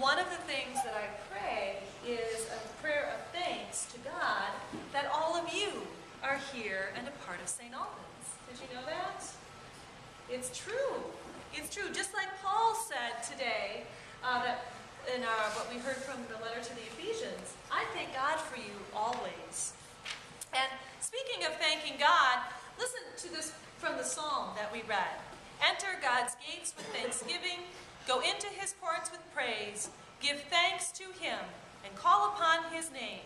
one of the things that I pray is a prayer of thanks to God that all of you are here and a part of St. Albans. Did you know that? It's true. It's true. Just like Paul said today, that in what we heard from the letter to the Ephesians, I thank God for you always. And speaking of thanking God, listen to this from the psalm that we read. Enter God's gates with thanksgiving, go into his courts with praise, give thanks to him, and call upon his name.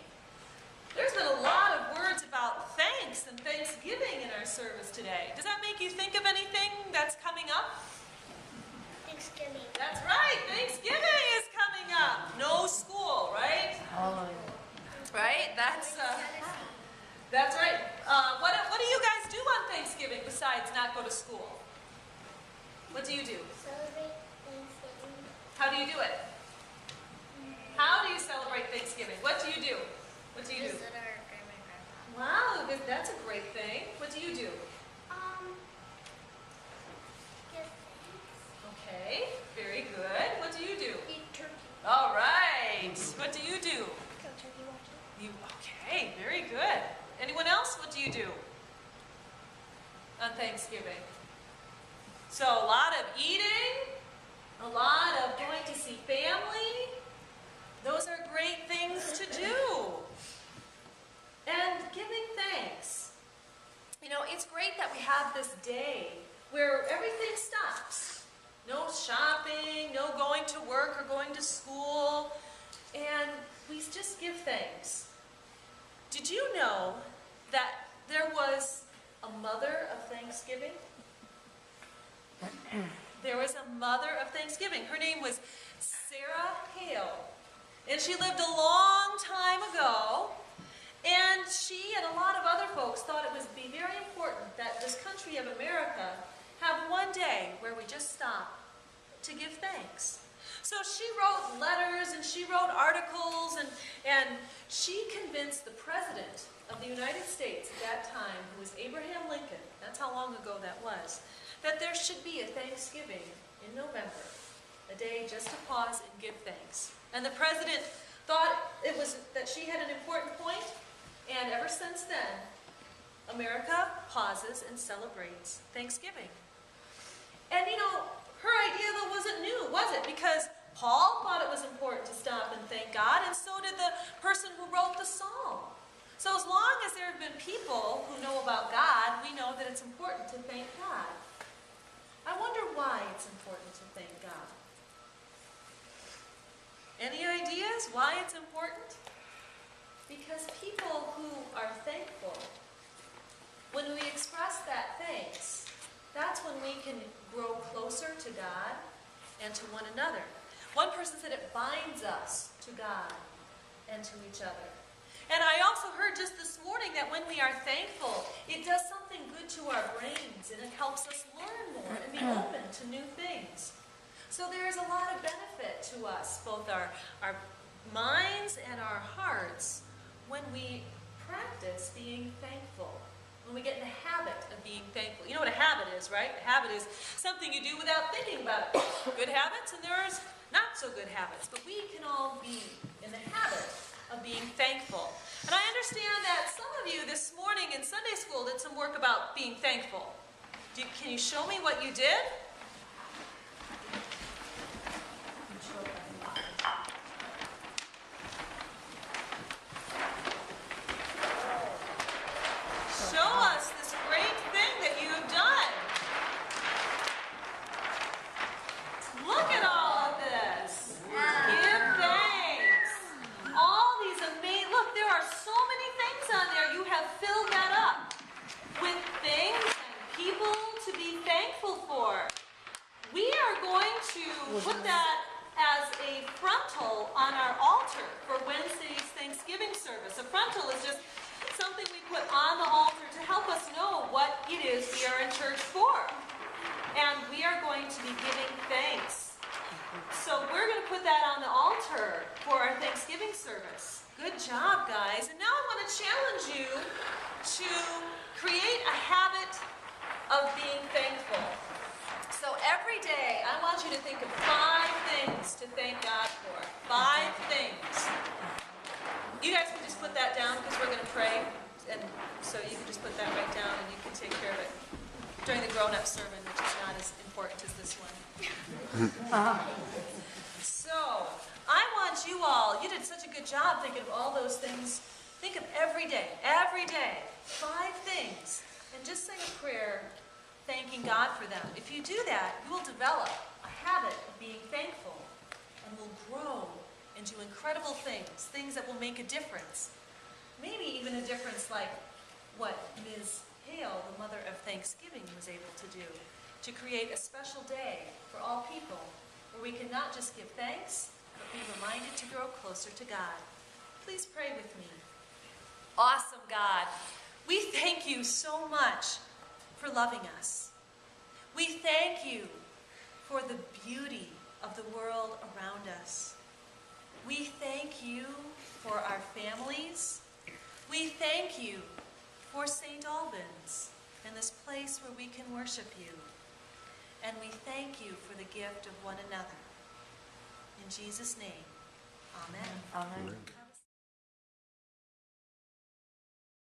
There's been a lot of words about thanks and thanksgiving in our service today. Does that make you think of anything that's coming up? Thanksgiving. That's right, Thanksgiving is coming up. No school, right? Right? That's right. What do you guys do on Thanksgiving besides not go to school? What do you do? Celebrate Thanksgiving. How do you do it? How do you celebrate Thanksgiving? What do you do? What do you do? Visit our grandma and grandpa. Wow, that's a great thing. What do you do? Give thanks. Okay, very good. What do you do? Eat turkey. All right. What do you do? Go turkey watching. Okay, very good. Anyone else? What do you do on Thanksgiving? So a lot of eating, a lot of going to see family. Those are great things to do. And giving thanks. You know, it's great that we have this day where everything stops. No shopping, no going to work or going to school, and we just give thanks. Did you know that there was a mother of Thanksgiving? There was a mother of Thanksgiving. Her name was Sarah Hale, and she lived a long time ago. And she and a lot of other folks thought it would be very important that this country of America have one day where we just stop to give thanks. So she wrote letters and she wrote articles and she convinced the President of the United States at that time, who was Abraham Lincoln, that's how long ago that was, that there should be a Thanksgiving in November, a day just to pause and give thanks. And the President thought it was that she had an important point, and ever since then, America pauses and celebrates Thanksgiving. And you know, her idea though wasn't new, was it? Because Paul thought it was important to stop and thank God, and so did the person who wrote the psalm. So as long as there have been people who know about God, we know that it's important to thank God. I wonder why it's important to thank God. Any ideas why it's important? Because people who are thankful, when we express that thanks, that's when we can grow closer to God and to one another. One person said it binds us to God and to each other. And I also heard just this morning that when we are thankful, it does something good to our brains, and it helps us learn more and be open to new things. So there is a lot of benefit to us, both our minds and our hearts, when we practice being thankful, when we get in the habit of being thankful. You know what a habit is, right? A habit is something you do without thinking about it. Good habits, and there's not so good habits, but we can all be in the habit of being thankful. And I understand that some of you this morning in Sunday school did some work about being thankful. Can you show me what you did? Show us this great thing that you have done. Look at all of this. Give thanks. All these amazing, look, there are so many things on there. You have filled that up with things and people to be thankful for. We are going to put that as a frontal on our altar for Wednesday's Thanksgiving service. A frontal is just something we put on the altar to help us know what it is we are in church for. And we are going to be giving thanks. So we're going to put that on the altar for our Thanksgiving service. Good job, guys. And now I want to challenge you to create a habit of being thankful. So every every day, I want you to think of 5 things to thank God for. 5 things. You guys can just put that down because we're going to pray. And so you can just put that right down and you can take care of it during the grown-up sermon, which is not as important as this one. So, I want you all, you did such a good job thinking of all those things. Think of every day, 5 things. And just say a prayer thanking God for them. If you do that, you will develop a habit of being thankful and will grow into incredible things, things that will make a difference. Maybe even a difference like what Ms. Hale, the mother of Thanksgiving, was able to do, to create a special day for all people where we can not just give thanks, but be reminded to grow closer to God. Please pray with me. Awesome God, we thank you so much for loving us. We thank you for the beauty of the world around us. We thank you for our families. We thank you for St. Albans and this place where we can worship you. And we thank you for the gift of one another. In Jesus' name, amen. Amen.